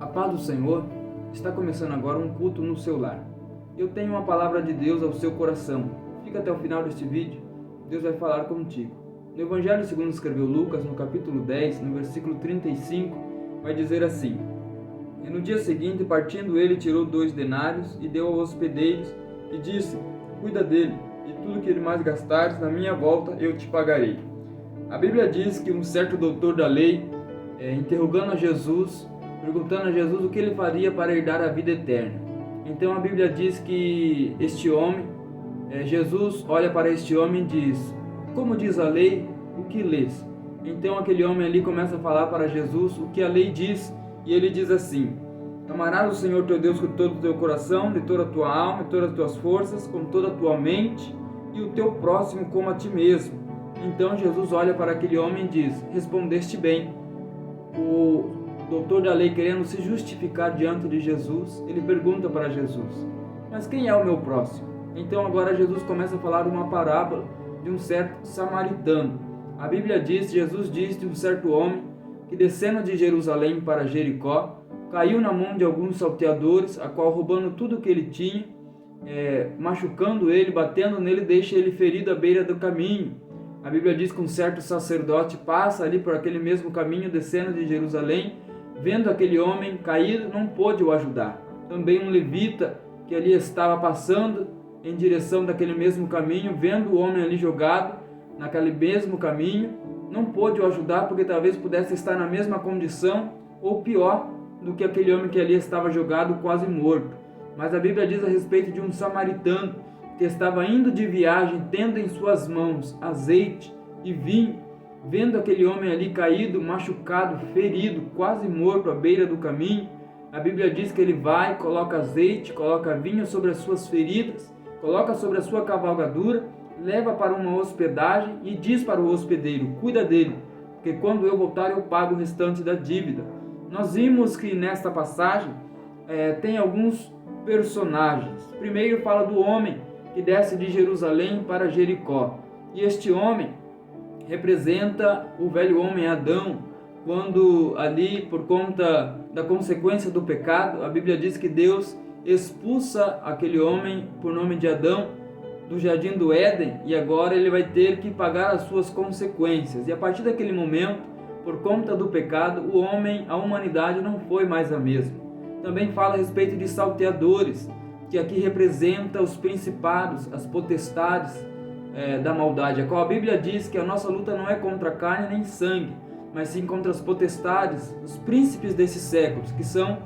A paz do Senhor. Está começando agora um culto no seu lar. Eu tenho uma palavra de Deus ao seu coração. Fica até o final deste vídeo, Deus vai falar contigo. No Evangelho segundo escreveu Lucas, no capítulo 10, no versículo 35, vai dizer assim: E no dia seguinte, partindo ele, tirou 2 denários e deu aos hospedeiros e disse: Cuida dele, e tudo que ele mais gastares, na minha volta eu te pagarei. A Bíblia diz que um certo doutor da lei, interrogando a Jesus, perguntando a Jesus o que ele faria para herdar a vida eterna. Então a Bíblia diz que este homem, Jesus olha para este homem e diz: Como diz a lei, o que lês? Então aquele homem ali começa a falar para Jesus o que a lei diz, e ele diz assim: Amarás o Senhor teu Deus com todo o teu coração, de toda a tua alma, de todas as tuas forças, com toda a tua mente, e o teu próximo como a ti mesmo. Então Jesus olha para aquele homem e diz: Respondeste bem. O doutor da lei, querendo se justificar diante de Jesus, ele pergunta para Jesus: Mas quem é o meu próximo? Então agora Jesus começa a falar uma parábola de um certo samaritano. A Bíblia diz, Jesus diz de um certo homem que, descendo de Jerusalém para Jericó, caiu na mão de alguns salteadores, a qual, roubando tudo o que ele tinha, machucando ele, batendo nele, deixa ele ferido à beira do caminho. A Bíblia diz que um certo sacerdote passa ali por aquele mesmo caminho, descendo de Jerusalém, vendo aquele homem caído, não pôde o ajudar. Também um levita que ali estava passando em direção daquele mesmo caminho, vendo o homem ali jogado naquele mesmo caminho, não pôde o ajudar porque talvez pudesse estar na mesma condição ou pior do que aquele homem que ali estava jogado quase morto. Mas a Bíblia diz a respeito de um samaritano que estava indo de viagem, tendo em suas mãos azeite e vinho, vendo aquele homem ali caído, machucado, ferido, quase morto à beira do caminho. A Bíblia diz que ele vai, coloca azeite, coloca vinho sobre as suas feridas, coloca sobre a sua cavalgadura, leva para uma hospedagem e diz para o hospedeiro: Cuida dele, porque quando eu voltar eu pago o restante da dívida. Nós vimos que nesta passagem tem alguns personagens. Primeiro fala do homem que desce de Jerusalém para Jericó. E este homem representa o velho homem Adão, quando ali, por conta da consequência do pecado, a Bíblia diz que Deus expulsa aquele homem, por nome de Adão, do jardim do Éden, e agora ele vai ter que pagar as suas consequências. E a partir daquele momento, por conta do pecado, o homem, a humanidade não foi mais a mesma. Também fala a respeito de salteadores, que aqui representa os principados, as potestades da maldade, a qual a Bíblia diz que a nossa luta não é contra carne nem sangue, mas sim contra as potestades, os príncipes desses séculos, que são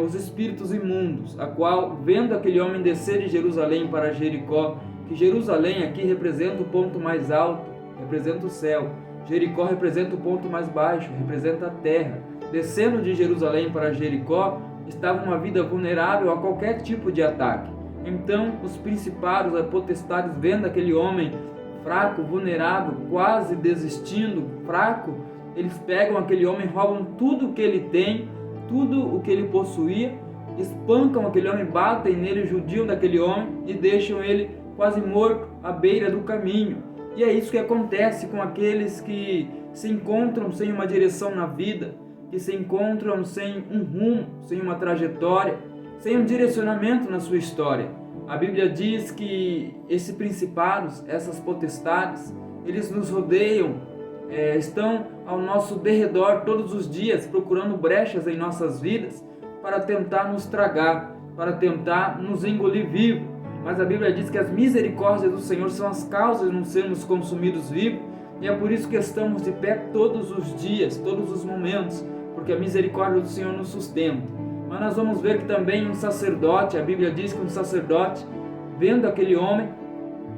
os espíritos imundos, a qual, vendo aquele homem descer de Jerusalém para Jericó, que Jerusalém aqui representa o ponto mais alto, representa o céu, Jericó representa o ponto mais baixo, representa a terra. Descendo de Jerusalém para Jericó, estava uma vida vulnerável a qualquer tipo de ataque. Então os principados, as potestades, vendo aquele homem fraco, vulnerável, quase desistindo, fraco, eles pegam aquele homem, roubam tudo o que ele tem, tudo o que ele possuía, espancam aquele homem, batem nele, judiam daquele homem e deixam ele quase morto à beira do caminho. E é isso que acontece com aqueles que se encontram sem uma direção na vida, que se encontram sem um rumo, sem uma trajetória, sem um direcionamento na sua história. A Bíblia diz que esses principados, essas potestades, eles nos rodeiam, estão ao nosso derredor todos os dias, procurando brechas em nossas vidas para tentar nos tragar, para tentar nos engolir vivo. Mas a Bíblia diz que as misericórdias do Senhor são as causas de não sermos consumidos vivos, e é por isso que estamos de pé todos os dias, todos os momentos, porque a misericórdia do Senhor nos sustenta. Mas nós vamos ver que também um sacerdote, a Bíblia diz que um sacerdote, vendo aquele homem,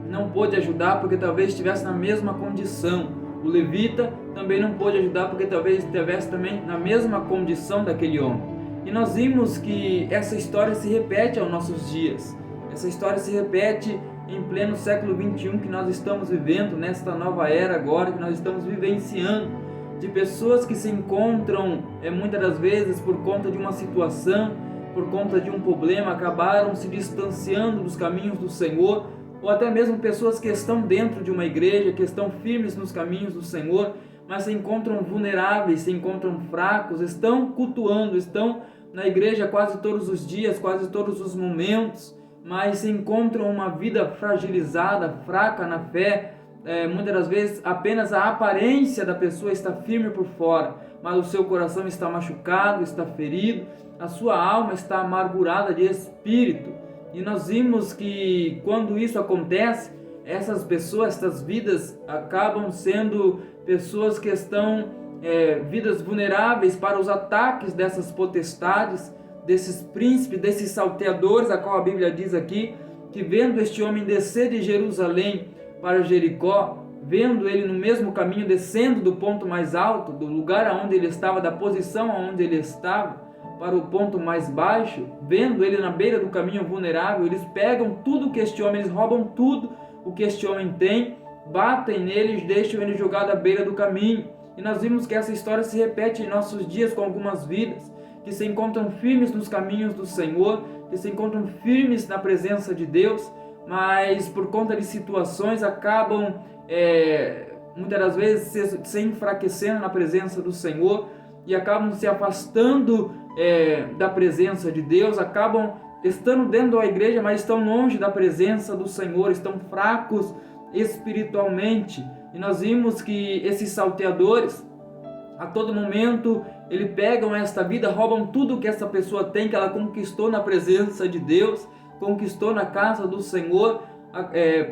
não pôde ajudar porque talvez estivesse na mesma condição. O levita também não pôde ajudar porque talvez estivesse também na mesma condição daquele homem. E nós vimos que essa história se repete aos nossos dias. Essa história se repete em pleno século XXI que nós estamos vivendo, nesta nova era agora que nós estamos vivenciando, de pessoas que se encontram, muitas das vezes, por conta de uma situação, por conta de um problema, acabaram se distanciando dos caminhos do Senhor, ou até mesmo pessoas que estão dentro de uma igreja, que estão firmes nos caminhos do Senhor, mas se encontram vulneráveis, se encontram fracos, estão cultuando, estão na igreja quase todos os dias, quase todos os momentos, mas encontram uma vida fragilizada, fraca na fé. Muitas das vezes apenas a aparência da pessoa está firme por fora, mas o seu coração está machucado, está ferido, a sua alma está amargurada de espírito. E nós vimos que quando isso acontece, essas pessoas, essas vidas acabam sendo pessoas que estão vidas vulneráveis para os ataques dessas potestades, desses príncipes, desses salteadores, a qual a Bíblia diz aqui, que vendo este homem descer de Jerusalém para Jericó, vendo ele no mesmo caminho, descendo do ponto mais alto, do lugar onde ele estava, da posição onde ele estava, para o ponto mais baixo, vendo ele na beira do caminho vulnerável, eles pegam tudo que este homem, eles roubam tudo o que este homem tem, batem nele e deixam ele jogado à beira do caminho. E nós vimos que essa história se repete em nossos dias com algumas vidas que se encontram firmes nos caminhos do Senhor, que se encontram firmes na presença de Deus, mas por conta de situações acabam muitas das vezes se enfraquecendo na presença do Senhor e acabam se afastando da presença de Deus, acabam estando dentro da igreja, mas estão longe da presença do Senhor, estão fracos espiritualmente. E nós vimos que esses salteadores, a todo momento, eles pegam esta vida, roubam tudo que essa pessoa tem, que ela conquistou na presença de Deus, conquistou na casa do Senhor,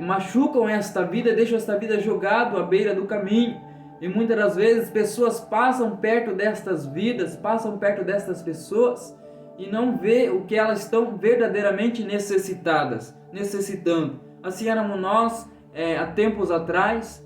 machucam esta vida, deixam esta vida jogada à beira do caminho. E muitas das vezes pessoas passam perto destas vidas, passam perto destas pessoas e não vê o que elas estão verdadeiramente necessitando. Assim éramos nós há tempos atrás,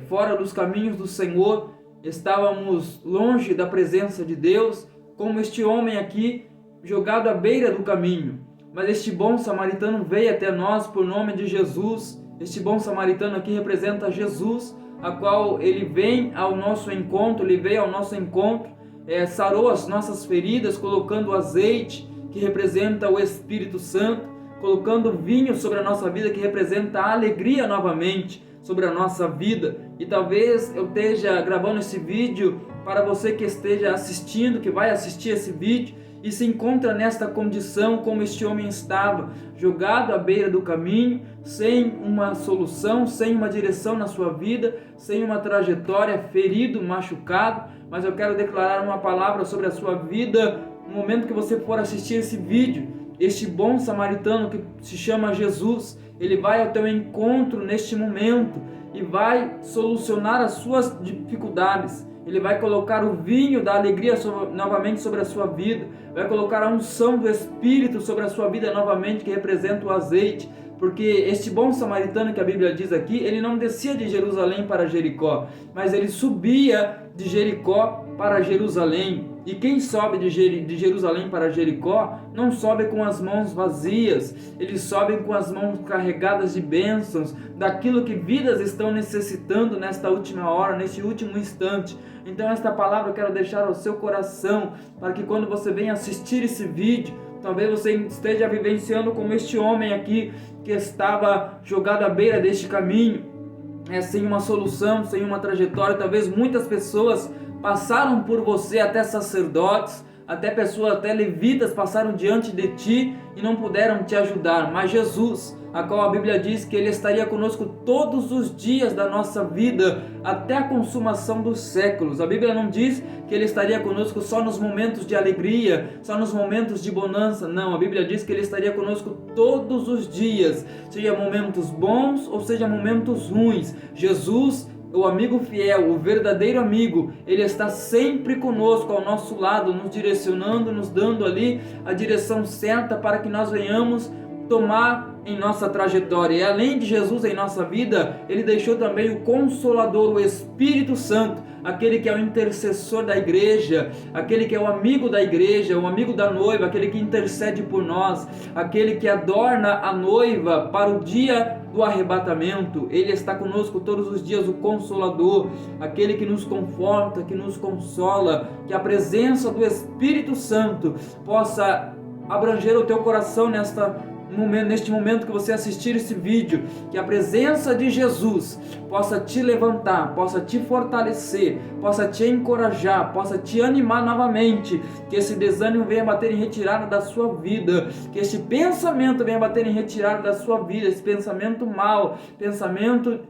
fora dos caminhos do Senhor, estávamos longe da presença de Deus, como este homem aqui, jogado à beira do caminho. Mas este bom samaritano veio até nós por nome de Jesus. Este bom samaritano aqui representa Jesus, a qual ele vem ao nosso encontro, ele veio ao nosso encontro, sarou as nossas feridas, colocando azeite, que representa o Espírito Santo, colocando vinho sobre a nossa vida, que representa a alegria novamente sobre a nossa vida. E talvez eu esteja gravando esse vídeo para você que esteja assistindo, que vai assistir esse vídeo e se encontra nesta condição como este homem estava, jogado à beira do caminho, sem uma solução, sem uma direção na sua vida, sem uma trajetória, ferido, machucado. Mas eu quero declarar uma palavra sobre a sua vida no momento que você for assistir esse vídeo. Este bom samaritano que se chama Jesus, ele vai ao teu encontro neste momento e vai solucionar as suas dificuldades. Ele vai colocar o vinho da alegria novamente sobre a sua vida, vai colocar a unção do Espírito sobre a sua vida novamente, que representa o azeite, porque este bom samaritano que a Bíblia diz aqui, ele não descia de Jerusalém para Jericó, mas ele subia de Jericó para Jerusalém. E quem sobe de Jerusalém para Jericó não sobe com as mãos vazias, eles sobem com as mãos carregadas de bênçãos, daquilo que vidas estão necessitando nesta última hora, neste último instante. Então esta palavra eu quero deixar ao seu coração, para que quando você venha assistir esse vídeo, talvez você esteja vivenciando como este homem aqui, que estava jogado à beira deste caminho, sem uma solução, sem uma trajetória. Talvez muitas pessoas passaram por você, até sacerdotes, até pessoas, até levitas passaram diante de ti e não puderam te ajudar. Mas Jesus, a qual a Bíblia diz que Ele estaria conosco todos os dias da nossa vida, até a consumação dos séculos. A Bíblia não diz que Ele estaria conosco só nos momentos de alegria, só nos momentos de bonança. Não, a Bíblia diz que Ele estaria conosco todos os dias, seja momentos bons ou seja momentos ruins. Jesus, o amigo fiel, o verdadeiro amigo, ele está sempre conosco, ao nosso lado, nos direcionando, nos dando ali a direção certa para que nós venhamos tomar em nossa trajetória. E além de Jesus em nossa vida, ele deixou também o Consolador, o Espírito Santo, aquele que é o intercessor da igreja, aquele que é o amigo da igreja, o amigo da noiva, aquele que intercede por nós, aquele que adorna a noiva para o dia do arrebatamento. Ele está conosco todos os dias, o Consolador, aquele que nos conforta, que nos consola. Que a presença do Espírito Santo possa abranger o teu coração nesta neste momento que você assistir esse vídeo, que a presença de Jesus possa te levantar, possa te fortalecer, possa te encorajar, possa te animar novamente, que esse desânimo venha bater em retirada da sua vida, que este pensamento venha bater em retirada da sua vida, esse pensamento mau, pensamento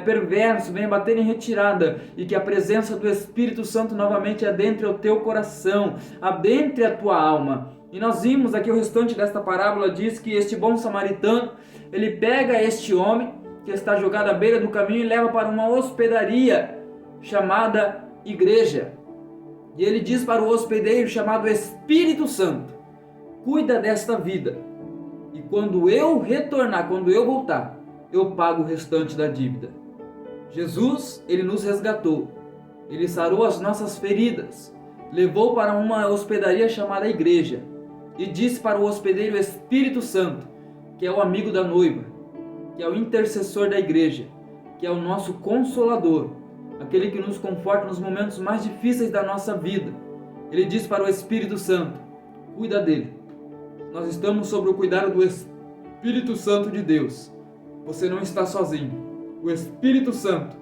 perverso, venha bater em retirada, e que a presença do Espírito Santo novamente adentre o teu coração, adentre a tua alma. E nós vimos aqui o restante desta parábola, diz que este bom samaritano, ele pega este homem que está jogado à beira do caminho e leva para uma hospedaria chamada igreja. E ele diz para o hospedeiro chamado Espírito Santo: cuida desta vida, e quando eu retornar, quando eu voltar, eu pago o restante da dívida. Jesus, ele nos resgatou, ele sarou as nossas feridas, levou para uma hospedaria chamada igreja, e disse para o hospedeiro Espírito Santo, que é o amigo da noiva, que é o intercessor da igreja, que é o nosso consolador, aquele que nos conforta nos momentos mais difíceis da nossa vida. Ele diz para o Espírito Santo: cuida dele. Nós estamos sob o cuidado do Espírito Santo de Deus. Você não está sozinho. O Espírito Santo,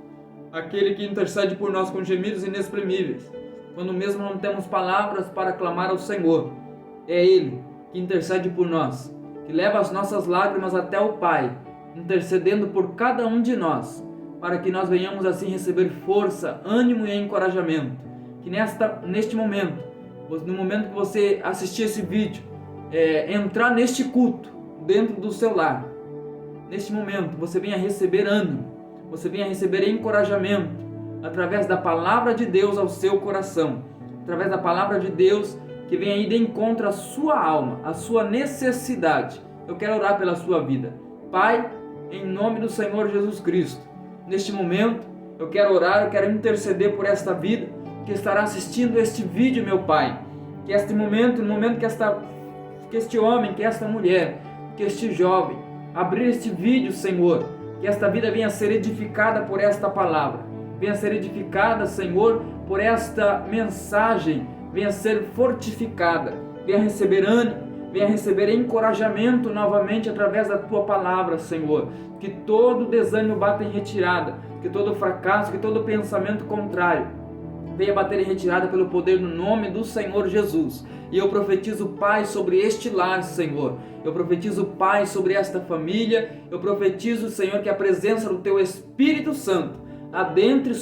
aquele que intercede por nós com gemidos inexprimíveis, quando mesmo não temos palavras para clamar ao Senhor, é Ele que intercede por nós, que leva as nossas lágrimas até o Pai, intercedendo por cada um de nós, para que nós venhamos assim receber força, ânimo e encorajamento. Que neste momento, no momento que você assistir esse vídeo, entrar neste culto dentro do seu lar, neste momento você venha receber ânimo, você venha receber encorajamento, através da palavra de Deus ao seu coração, através da palavra de Deus que vem aí de encontro à sua alma, à sua necessidade. Eu quero orar pela sua vida. Pai, em nome do Senhor Jesus Cristo, neste momento eu quero orar, eu quero interceder por esta vida que estará assistindo este vídeo, meu Pai. Que este momento, no momento que este homem, que esta mulher, que este jovem abrir este vídeo, Senhor, que esta vida venha a ser edificada por esta palavra, venha a ser edificada, Senhor, por esta mensagem, venha a ser fortificada, venha receber ânimo, venha receber encorajamento novamente através da Tua palavra, Senhor. Que todo desânimo bata em retirada, que todo fracasso, que todo pensamento contrário venha bater em retirada pelo poder no nome do Senhor Jesus. E eu profetizo, Pai, sobre este lar, Senhor. Eu profetizo, Pai, sobre esta família. Eu profetizo, Senhor, que a presença do Teu Espírito Santo adentre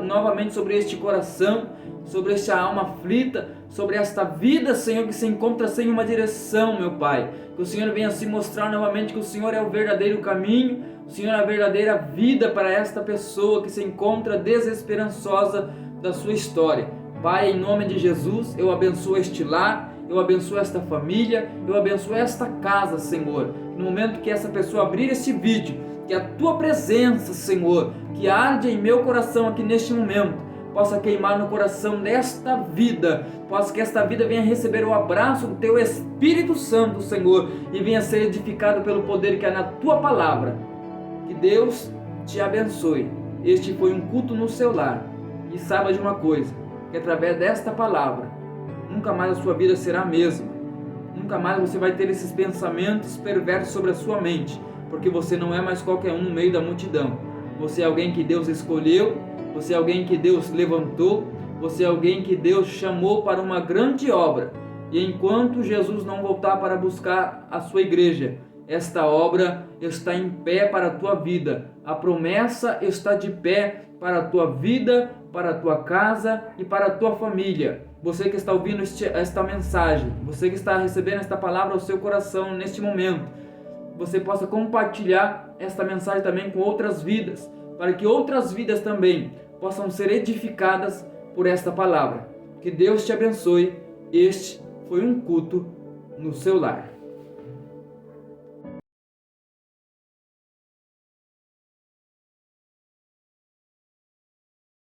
novamente sobre este coração, sobre esta alma aflita, sobre esta vida, Senhor, que se encontra sem uma direção, meu Pai. Que o Senhor venha se mostrar novamente que o Senhor é o verdadeiro caminho, o Senhor é a verdadeira vida para esta pessoa que se encontra desesperançosa da sua história. Pai, em nome de Jesus, eu abençoo este lar, eu abençoo esta família, eu abençoo esta casa, Senhor. No momento que essa pessoa abrir este vídeo, que a Tua presença, Senhor, que arde em meu coração aqui neste momento, possa queimar no coração desta vida, possa que esta vida venha receber o abraço do Teu Espírito Santo, Senhor, e venha ser edificado pelo poder que há na Tua palavra. Que Deus te abençoe. Este foi um culto no seu lar. E saiba de uma coisa, que através desta palavra, nunca mais a sua vida será a mesma. Nunca mais você vai ter esses pensamentos perversos sobre a sua mente, porque você não é mais qualquer um no meio da multidão. Você é alguém que Deus escolheu, você é alguém que Deus levantou, você é alguém que Deus chamou para uma grande obra. E enquanto Jesus não voltar para buscar a sua igreja, esta obra está em pé para a tua vida. A promessa está de pé para a tua vida, para a tua casa e para a tua família. Você que está ouvindo esta mensagem, você que está recebendo esta palavra ao seu coração neste momento, você possa compartilhar esta mensagem também com outras vidas, para que outras vidas também possam ser edificadas por esta palavra. Que Deus te abençoe. Este foi um culto no seu lar.